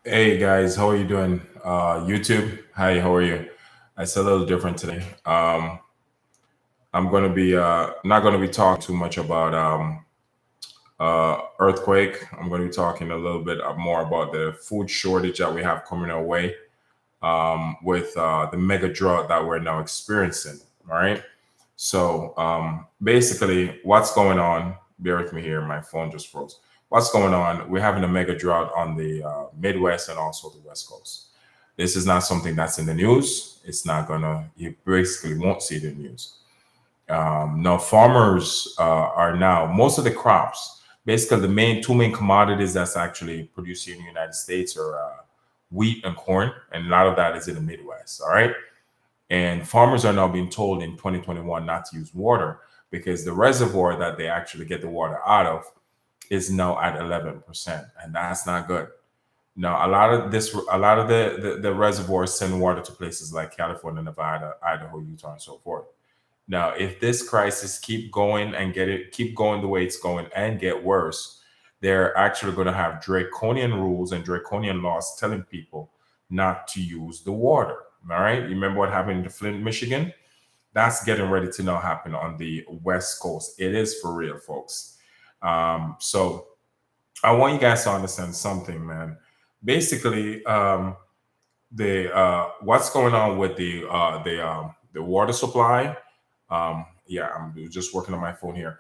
Hey guys, how are you doing? YouTube, hi, how are you? It's a little different today. I'm gonna be not gonna be talking too much about earthquake. I'm gonna be talking a little bit more about the food shortage that we have coming our way with the mega drought that we're now experiencing. All right. So basically, what's going on? Bear with me here. My phone just froze. What's going on? We're having a mega drought on the Midwest and also the West Coast. This is not something that's in the news. It's not gonna. You basically won't see the news. Now, farmers are now most of the crops. Basically, the two main commodities that's actually produced here in the United States are wheat and corn, and a lot of that is in the Midwest. All right. And farmers are now being told in 2021 not to use water because the reservoir that they actually get the water out of is now at 11%. And that's not good. Now, a lot of the reservoirs send water to places like California, Nevada, Idaho, Utah, and so forth. Now, if this crisis keep going the way it's going and get worse, they're actually going to have draconian rules and draconian laws telling people not to use the water. All right. You remember what happened in Flint, Michigan? That's getting ready to now happen on the West Coast. It is for real, folks. So I want you guys to understand something, man. Basically, the what's going on with the water supply. Yeah, I'm just working on my phone here.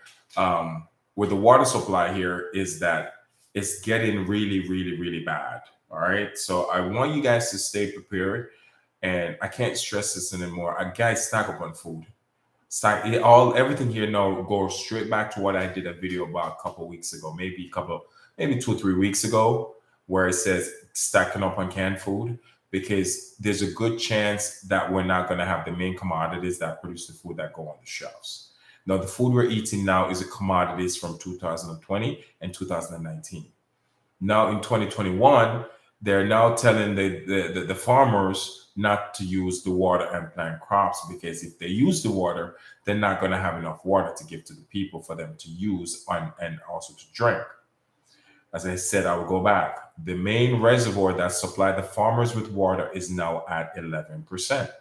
With the water supply here is that it's getting really, really, really bad. All right. So I want you guys to stay prepared. And I can't stress this anymore. I guys stack up on food. Stack everything here now goes straight back to what I did a video about a couple weeks ago, maybe 2 or 3 weeks ago, where it says stacking up on canned food because there's a good chance that we're not going to have the main commodities that produce the food that go on the shelves. Now, the food we're eating now is a commodities from 2020 and 2019. Now in 2021, they're now telling the farmers not to use the water and plant crops because if they use the water, they're not going to have enough water to give to the people for them to use and also to drink. As I said, I will go back. The main reservoir that supplied the farmers with water is now at 11%.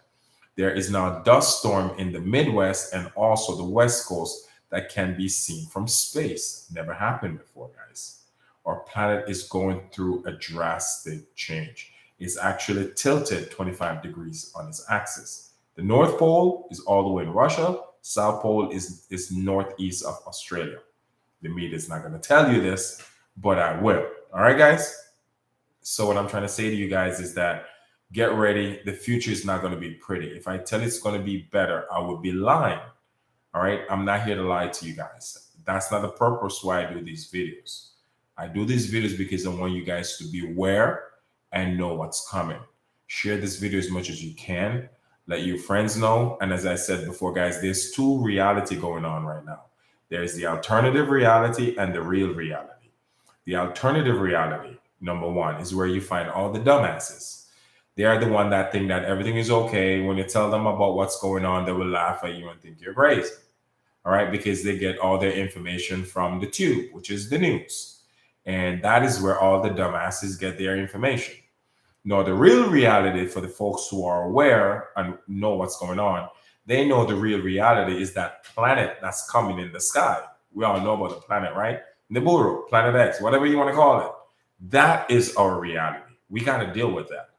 There is now a dust storm in the Midwest and also the West Coast that can be seen from space. Never happened before, guys. Our planet is going through a drastic change. It's actually tilted 25 degrees on its axis. The North Pole is all the way in Russia. South Pole is northeast of Australia. The media is not going to tell you this, but I will. All right, guys? So what I'm trying to say to you guys is that get ready. The future is not going to be pretty. If I tell it's going to be better, I would be lying. All right? I'm not here to lie to you guys. That's not the purpose why I do these videos. I do these videos because I want you guys to be aware and know what's coming. Share this video as much as you can. Let your friends know. And as I said before, guys, there's two reality going on right now. There's the alternative reality and the real reality. The alternative reality, number one, is where you find all the dumbasses. They are the one that think that everything is okay. When you tell them about what's going on, they will laugh at you and think you're crazy. All right, because they get all their information from the tube, which is the news. And that is where all the dumbasses get their information. No, the real reality for the folks who are aware and know what's going on, they know the real reality is that planet that's coming in the sky. We all know about the planet, right? NIBIRU, Planet X, whatever you want to call it. That is our reality. We got to deal with that.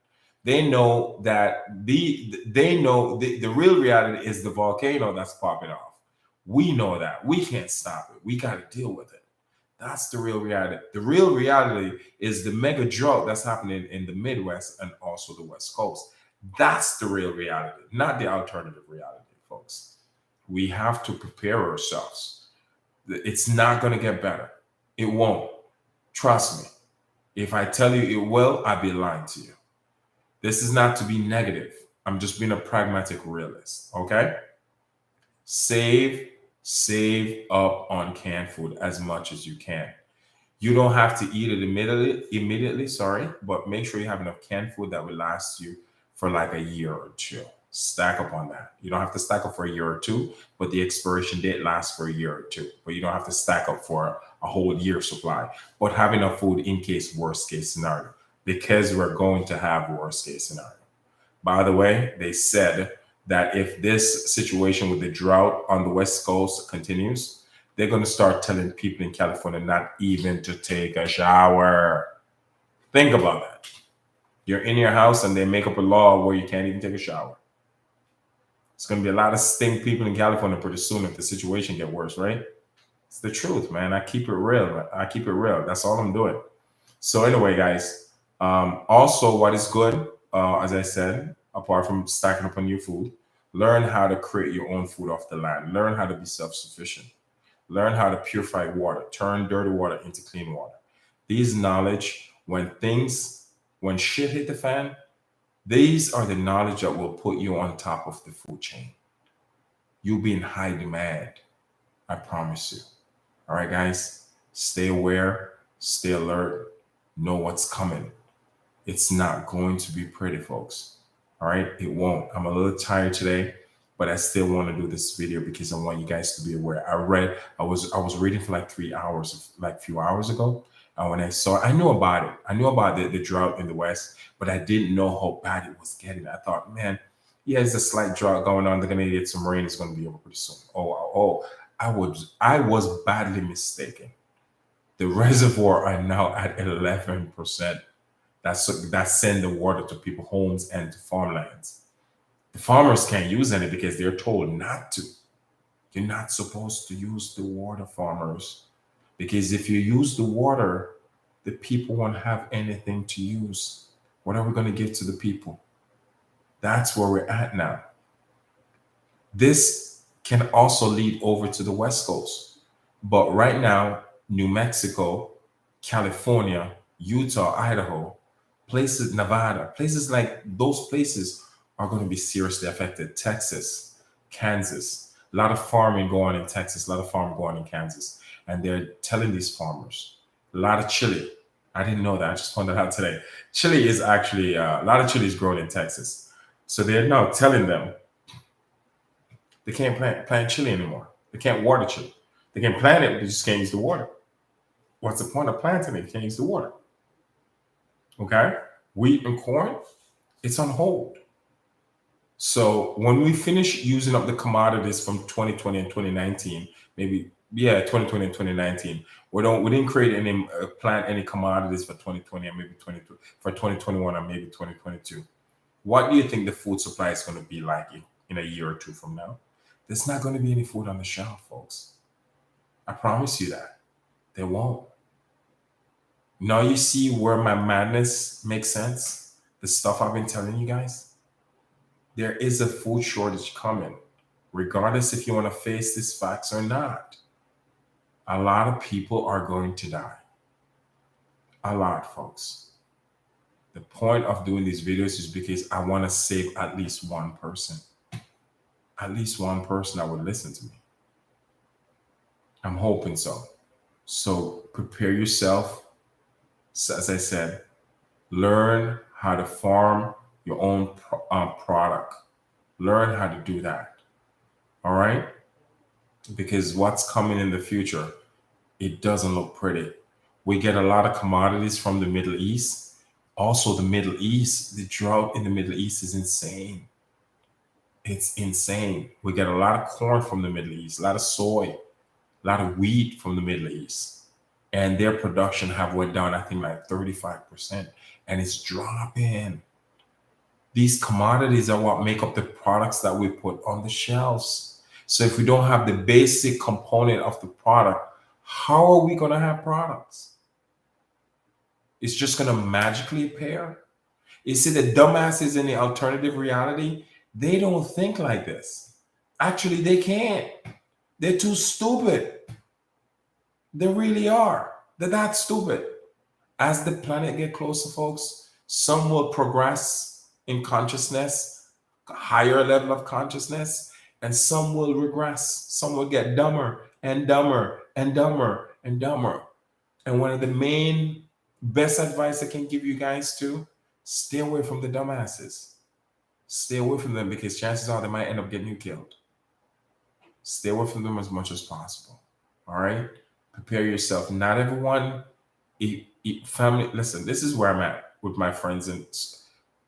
They know that the real reality is the volcano that's popping off. We know that. We can't stop it. We got to deal with it. That's the real reality. The real reality is the mega drought that's happening in the Midwest and also the West Coast. That's the real reality, not the alternative reality, folks. We have to prepare ourselves. It's not going to get better. It won't. Trust me. If I tell you it will, I'd be lying to you. This is not to be negative. I'm just being a pragmatic realist. Okay? Save up on canned food as much as you can. You don't have to eat it immediately, sorry, but make sure you have enough canned food that will last you for like a year or two. Stack up on that. You don't have to stack up for a year or two, but the expiration date lasts for a year or two. But you don't have to stack up for a whole year supply. But have enough food in case worst case scenario. because we're going to have worst case scenario. By the way, they said that if this situation with the drought on the West Coast continues, they're going to start telling people in California not even to take a shower. Think about that. You're in your house and they make up a law where you can't even take a shower. It's going to be a lot of stink people in California pretty soon if the situation get worse, right? It's the truth, man. I keep it real. I keep it real. That's all I'm doing. So anyway, guys, also what is good, as I said, apart from stacking up on your food, learn how to create your own food off the land. Learn how to be self-sufficient. Learn how to purify water, turn dirty water into clean water. These knowledge, when shit hit the fan, these are the knowledge that will put you on top of the food chain. You'll be in high demand. I promise you. All right, guys, stay aware, stay alert, know what's coming. It's not going to be pretty, folks. All right, it won't. I'm a little tired today, but I still want to do this video because I want you guys to be aware. I was reading for like 3 hours, like a few hours ago. And when I knew about it. I knew about the drought in the West, but I didn't know how bad it was getting. I thought, man, yeah, there's a slight drought going on. They're going to get some rain. It's going to be over pretty soon. I was badly mistaken. The reservoir are now at 11%. That's sending water to people's homes and to farmlands. The farmers can't use any because they're told not to. You're not supposed to use the water, farmers, because if you use the water, the people won't have anything to use. What are we going to give to the people? That's where we're at now. This can also lead over to the West Coast. But right now, New Mexico, California, Utah, Idaho, places, Nevada, places like those places are going to be seriously affected. Texas, Kansas, a lot of farming going in Texas, a lot of farming going in Kansas. And they're telling these farmers, a lot of chili. I didn't know that. I just found that out today. Chili is actually, a lot of chili is grown in Texas. So they're now telling them they can't plant chili anymore. They can't water chili. They can plant it, but they just can't use the water. What's the point of planting it? You can't use the water. Okay? Wheat and corn, it's on hold. So when we finish using up the commodities from 2020 and 2019, maybe, 2020 and 2019, we didn't create any, plant any commodities for 2020 and maybe for 2021 and maybe 2022. What do you think the food supply is going to be like in a year or two from now? There's not going to be any food on the shelf, folks. I promise you that. There won't. Now you see where my madness makes sense? The stuff I've been telling you guys? There is a food shortage coming, regardless if you want to face these facts or not. A lot of people are going to die. A lot, folks. The point of doing these videos is because I want to save at least one person. At least one person that would listen to me. I'm hoping so. So prepare yourself. So as I said, learn how to farm your own product. Learn how to do that. All right? Because what's coming in the future, it doesn't look pretty. We get a lot of commodities from the Middle East. Also, the Middle East, the drought in the Middle East is insane. It's insane. We get a lot of corn from the Middle East, a lot of soy, a lot of wheat from the Middle East. And their production have went down, I think, like 35%. And it's dropping. These commodities are what make up the products that we put on the shelves. So if we don't have the basic component of the product, how are we going to have products? It's just going to magically appear. You see, the dumbasses in the alternative reality, they don't think like this. Actually, they can't. They're too stupid. They really are. They're that stupid. As the planet gets closer, folks, some will progress in consciousness, a higher level of consciousness, and some will regress. Some will get dumber and dumber and dumber and dumber. And one of the main best advice I can give you guys to, stay away from the dumbasses. Stay away from them because chances are they might end up getting you killed. Stay away from them as much as possible. All right? Prepare yourself. Not everyone, family, listen, this is where I'm at. with my friends, and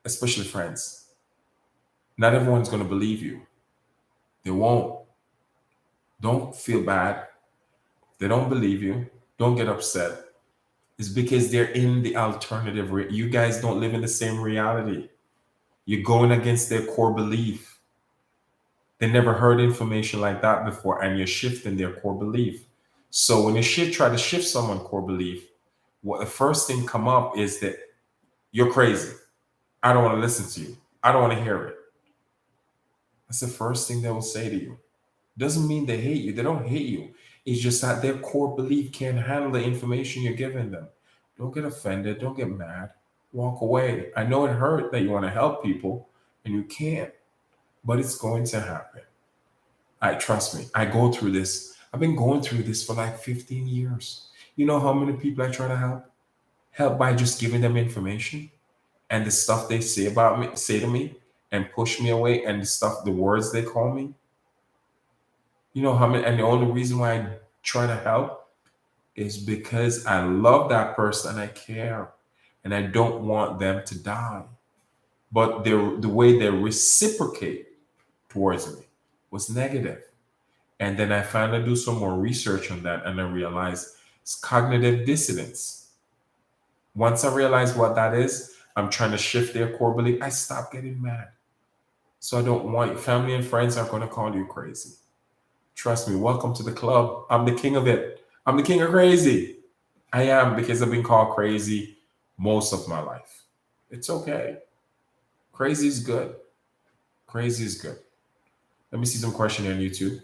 especially friends. Not everyone's going to believe you. They won't. Don't feel bad. They don't believe you. Don't get upset. It's because they're in the alternative. You guys don't live in the same reality. You're going against their core belief. They never heard information like that before, and you're shifting their core belief. So when you try to shift someone's core belief, what the first thing come up is that you're crazy. I don't want to listen to you. I don't want to hear it. That's the first thing they will say to you. Doesn't mean they hate you. They don't hate you. It's just that their core belief can't handle the information you're giving them. Don't get offended. Don't get mad. Walk away. I know it hurt that you want to help people and you can't, but it's going to happen. I trust me. I go through this. I've been going through this for like 15 years. You know how many people I try to help? Help by just giving them information and the stuff they say about me, say to me, and push me away, and the words they call me. You know how many, and the only reason why I try to help is because I love that person and I care and I don't want them to die. But the way they reciprocate towards me was negative. And then I finally do some more research on that and I realized it's cognitive dissonance. Once I realize what that is, I'm trying to shift their core belief. I stop getting mad. So I don't want you. Family and friends are going to call you crazy. Trust me, welcome to the club. I'm the king of it. I'm the king of crazy. I am, because I've been called crazy most of my life. It's okay. Crazy is good. Crazy is good. Let me see some question on YouTube.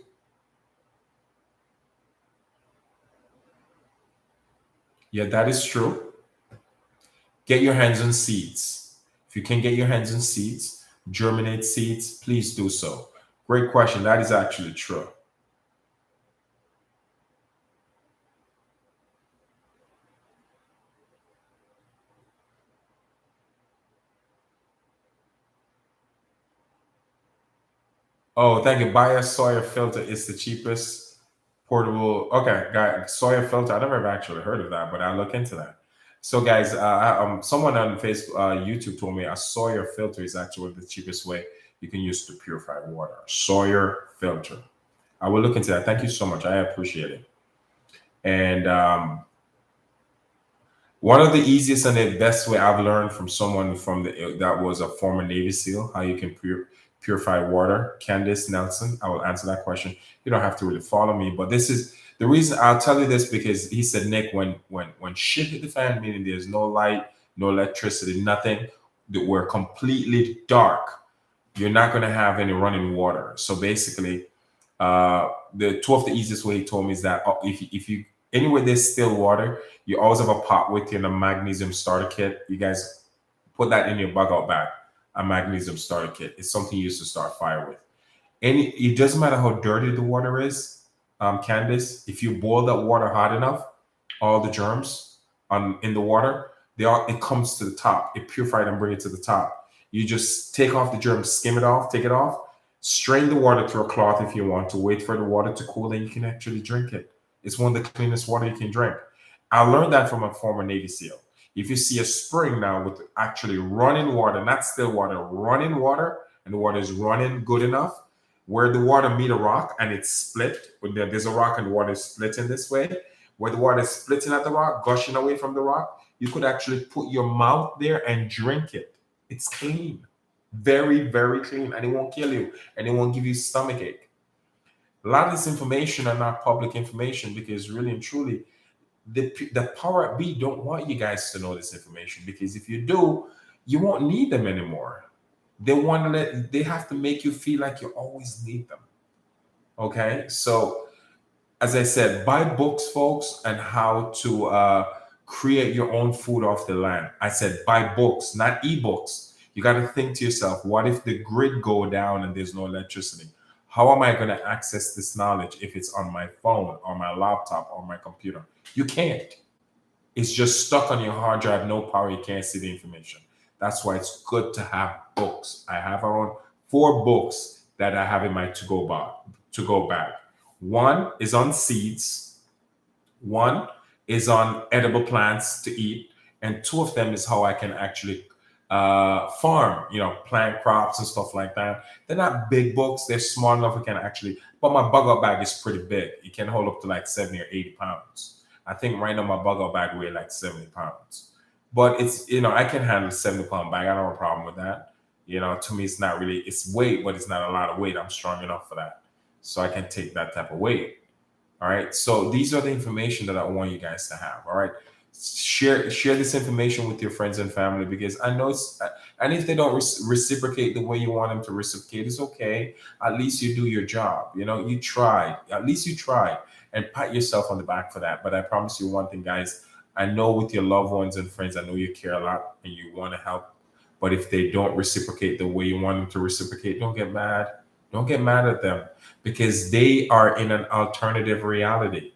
Yeah, that is true. Get your hands on seeds. If you can get your hands on seeds, germinate seeds, please do so. Great question. That is actually true. Oh, thank you. Buy a soya filter. It's the cheapest portable. Okay, guys, soya filter. I never actually heard of that, but I'll look into that. So, guys, someone on Facebook, YouTube told me a Sawyer filter is actually the cheapest way you can use to purify water. Sawyer filter. I will look into that. Thank you so much. I appreciate it. And one of the easiest and the best way I've learned from someone that was a former Navy SEAL, how you can purify water. Candice Nelson. I will answer that question. You don't have to really follow me, but this is the reason I'll tell you this, because he said, Nick, when shit hit the fan, meaning there's no light, no electricity, nothing, that we're completely dark, you're not going to have any running water. So basically, the easiest way he told me is that if you anywhere there's still water, you always have a pot with you and a magnesium starter kit. You guys put that in your bug out bag. A magnesium starter kit. It's something you use to start fire with. It doesn't matter how dirty the water is, Candice. If you boil that water hot enough, all the germs in the water, it comes to the top. It purified and bring it to the top. You just take off the germs, skim it off, take it off, strain the water through a cloth if you want to, wait for the water to cool, and you can actually drink it. It's one of the cleanest water you can drink. I learned that from a former Navy SEAL. If you see a spring now with actually running water, not still water, running water, and the water is running good enough, where the water meet a rock and it's split, when there's a rock and the water is splitting this way, where the water is splitting at the rock, gushing away from the rock, you could actually put your mouth there and drink it. It's clean. Very, very clean. And it won't kill you. And it won't give you stomachache. A lot of this information are not public information, because really and truly, the power be don't want you guys to know this information, because if you do, you won't need them anymore. They have to make you feel like you always need them. Okay, so as I said, buy books, folks, and how to create your own food off the land. I said buy books, not ebooks. You got to think to yourself, what if the grid go down and there's no electricity? How am I going to access this knowledge if it's on my phone or my laptop or my computer? You can't. It's just stuck on your hard drive, no power, you can't see the information. That's why it's good to have books. I have around 4 books that I have in my to-go bag. One is on seeds. One is on edible plants to eat. and 2 of them is how I can actually farm, plant crops and stuff like that. They're not big books, they're small enough we can actually, but my bug out bag is pretty big. It can hold up to like 70 or 80 pounds. I think right now my bug out bag weighs like 70 pounds. But it's, I can handle a 70-pound bag. I don't have a problem with that. To me, it's not really, it's weight, but it's not a lot of weight. I'm strong enough for that. So I can take that type of weight. All right. So these are the information that I want you guys to have. All right. Share this information with your friends and family, because I know it's, and if they don't reciprocate the way you want them to reciprocate, it's okay. At least you do your job. You tried. At least you tried, and pat yourself on the back for that. But I promise you one thing, guys. I know with your loved ones and friends, I know you care a lot and you want to help. But if they don't reciprocate the way you want them to reciprocate, don't get mad. Don't get mad at them, because they are in an alternative reality.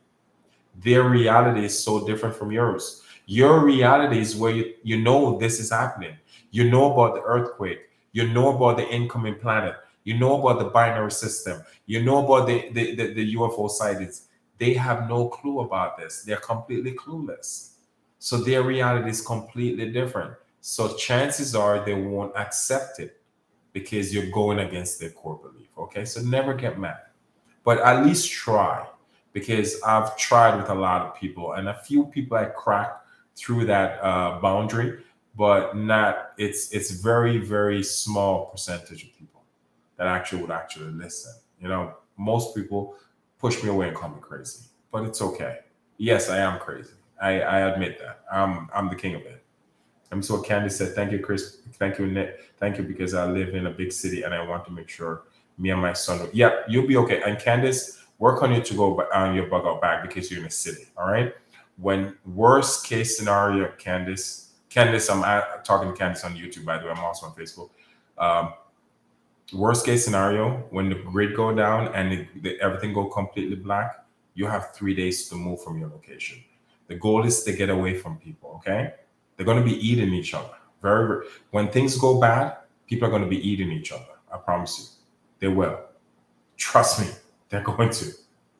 Their reality is so different from yours. Your reality is where you know this is happening. You know about the earthquake. You know about the incoming planet. You know about the binary system. You know about the UFO sightings. They have no clue about this. They're completely clueless. So their reality is completely different. So chances are they won't accept it because you're going against their core belief. Okay, so never get mad, but at least try, because I've tried with a lot of people, and a few people I cracked through that boundary, but not. It's very, very small percentage of people that actually would actually listen. Most people push me away and call me crazy, but it's okay. Yes, I am crazy. I admit that. I'm the king of it. And so Candice said, "Thank you, Chris. Thank you, Nick. Thank you, because I live in a big city and I want to make sure me and my son." Yeah, you'll be okay. And Candice, work on you to go on your bug out bag, because you're in a city. All right. When worst case scenario, Candice, I'm talking to Candice on YouTube, by the way. I'm also on Facebook. Worst case scenario, when the grid go down and everything go completely black, you have 3 days to move from your location. The goal is to get away from people. Okay. They're going to be eating each other. When things go bad, people are going to be eating each other. I promise you. They will. Trust me, they're going to.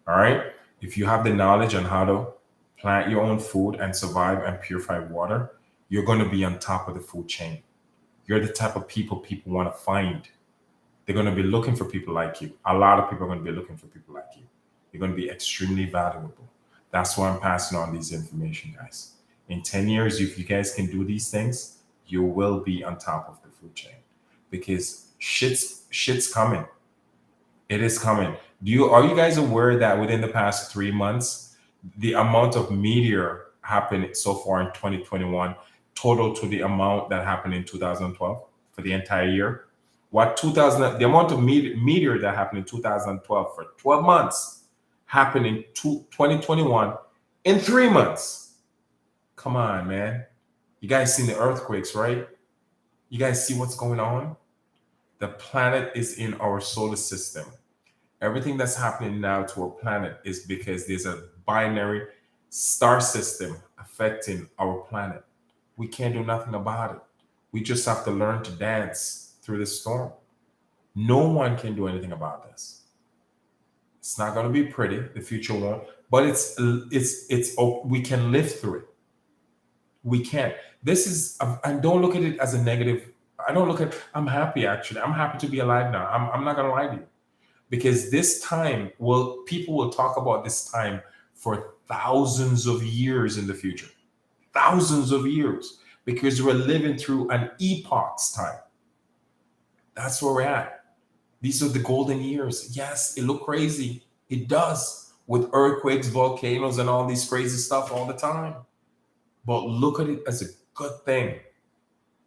All right. If you have the knowledge on how to plant your own food and survive and purify water, you're going to be on top of the food chain. You're the type of people want to find. They're going to be looking for people like you. A lot of people are going to be looking for people like you. You're going to be extremely valuable. That's why I'm passing on these information, guys. In 10 years, if you guys can do these things, you will be on top of the food chain, because shit's coming. It is coming. Are you guys aware that within the past 3 months, the amount of meteor happened so far in 2021 total to the amount that happened in 2012 for the entire year? The amount of meteor that happened in 2012 for 12 months happened in 2021 in 3 months. Come on, man. You guys seen the earthquakes, right? You guys see what's going on? The planet is in our solar system. Everything that's happening now to our planet is because there's a binary star system affecting our planet. We can't do nothing about it. We just have to learn to dance through the storm. No one can do anything about this. It's not going to be pretty. The future won't. But we can live through it. We can't. And don't look at it as a negative. I'm happy, actually. I'm happy to be alive now. I'm not going to lie to you. Because this time, people will talk about this time for thousands of years in the future. Thousands of years. Because we're living through an epoch's time. That's where we're at. These are the golden years. Yes, it looks crazy. It does. With earthquakes, volcanoes, and all these crazy stuff all the time. But look at it as a good thing.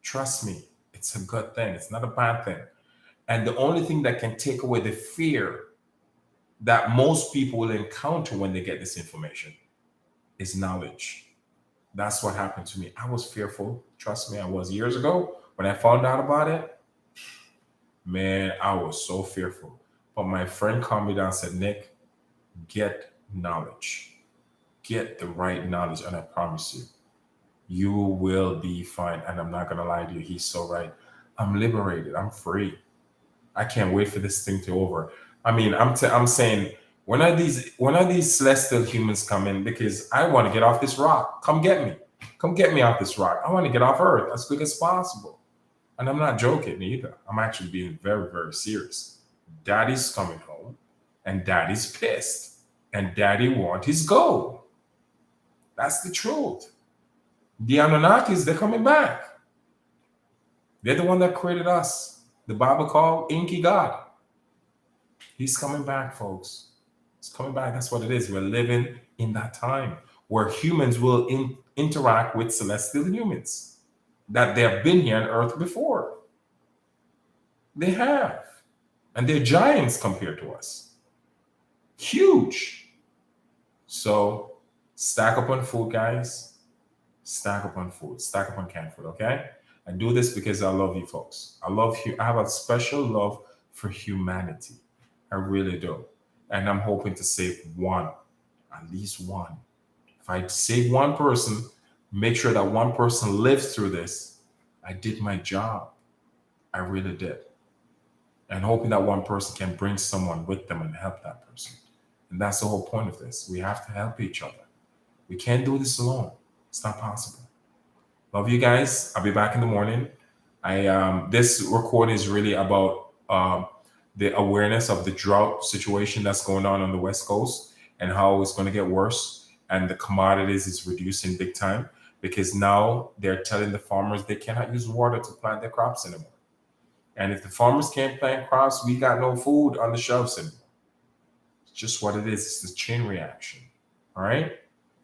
Trust me, it's a good thing. It's not a bad thing. And the only thing that can take away the fear that most people will encounter when they get this information is knowledge. That's what happened to me. I was fearful. Trust me, I was years ago. When I found out about it, man, I was so fearful. But my friend calmed me down and said, "Nick, get knowledge. Get the right knowledge. And I promise you, you will be fine." And I'm not going to lie to you. He's so right. I'm liberated. I'm free. I can't wait for this thing to over. I mean, I'm saying, when are these celestial humans coming? Because I want to get off this rock. Come get me. Come get me off this rock. I want to get off Earth as quick as possible. And I'm not joking either. I'm actually being very, very serious. Daddy's coming home and daddy's pissed. And daddy wants his gold. That's the truth. The Anunnakis, they're coming back. They're the one that created us. The Bible called Inky God. He's coming back, folks. He's coming back. That's what it is. We're living in that time where humans will interact with celestial humans that they have been here on Earth before. They have. And they're giants compared to us. Huge. So stack up on food, guys. Stack up on food. Stack up on canned food, okay? I do this because I love you folks. I love you. I have a special love for humanity. I really do. And I'm hoping to save one, at least one. If I save one person, make sure that one person lives through this, I did my job. I really did. And hoping that one person can bring someone with them and help that person. And that's the whole point of this. We have to help each other. We can't do this alone. It's not possible. Love you guys. I'll be back in the morning. This recording is really about the awareness of the drought situation that's going on the West Coast and how it's going to get worse. And the commodities is reducing big time because now they're telling the farmers they cannot use water to plant their crops anymore. And if the farmers can't plant crops, we got no food on the shelves anymore. It's just what it is. It's the chain reaction. All right?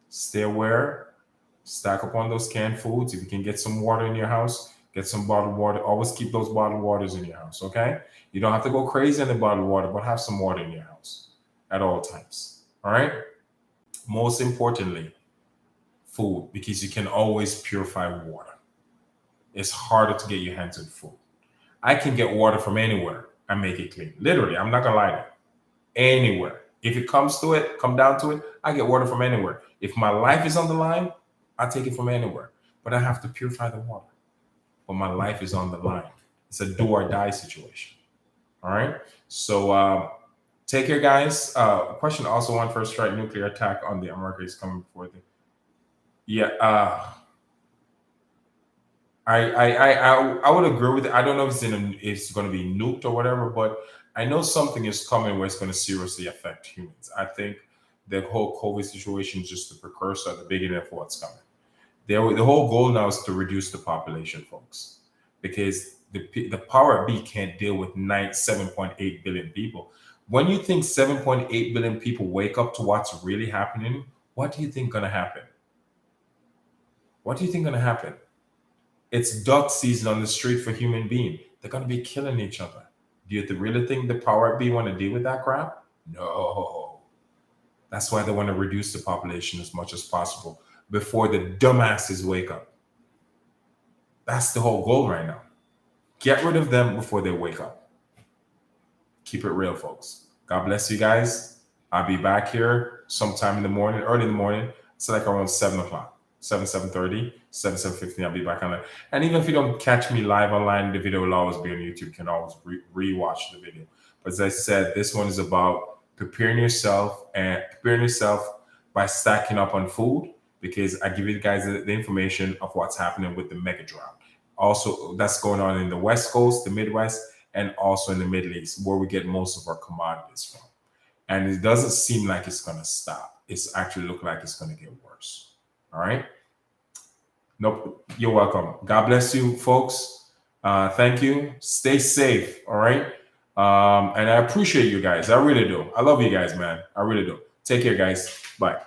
Stay aware. Stack up on those canned foods. If you can get some water in your house, get some bottled water. Always keep those bottled waters in your house, okay? You don't have to go crazy on the bottled water, but have some water in your house at all times. All right? Most importantly, food, because you can always purify water. It's harder to get your hands on food. I can get water from anywhere and make it clean. Literally, I'm not gonna lie to you. Anywhere. If it comes to it, come down to it, I get water from anywhere. If my life is on the line, I take it from anywhere. But I have to purify the water. But my life is on the line. It's a do or die situation. All right. So take care, guys. Question also on first strike nuclear attack on the America is coming before the. Yeah. I would agree with it. I don't know if it's going to be nuked or whatever, but I know something is coming where it's going to seriously affect humans. I think the whole COVID situation is just the precursor at the beginning of what's coming. The whole goal now is to reduce the population, folks, because the power B can't deal with 7.8 billion people. When you think 7.8 billion people wake up to what's really happening, what do you think going to happen? What do you think going to happen? It's duck season on the street for human beings. They're going to be killing each other. Do you really think the power B want to deal with that crap? No. That's why they want to reduce the population as much as possible before the dumbasses wake up. That's the whole goal right now. Get rid of them before they wake up. Keep it real, folks. God bless you guys. I'll be back here sometime in the morning, early in the morning. It's like around 7 o'clock. 7:30, 7:15. I'll be back on it. And even if you don't catch me live online, the video will always be on YouTube. You can always re-watch the video. But as I said, this one is about preparing yourself by stacking up on food, because I give you guys the information of what's happening with the mega drought. Also, that's going on in the West Coast, the Midwest, and also in the Middle East, where we get most of our commodities from. And it doesn't seem like it's going to stop. It's actually look like it's going to get worse. All right. Nope. You're welcome. God bless you, folks. Thank you. Stay safe. All right. And I appreciate you guys. I really do. I love you guys, man. I really do. Take care, guys. Bye.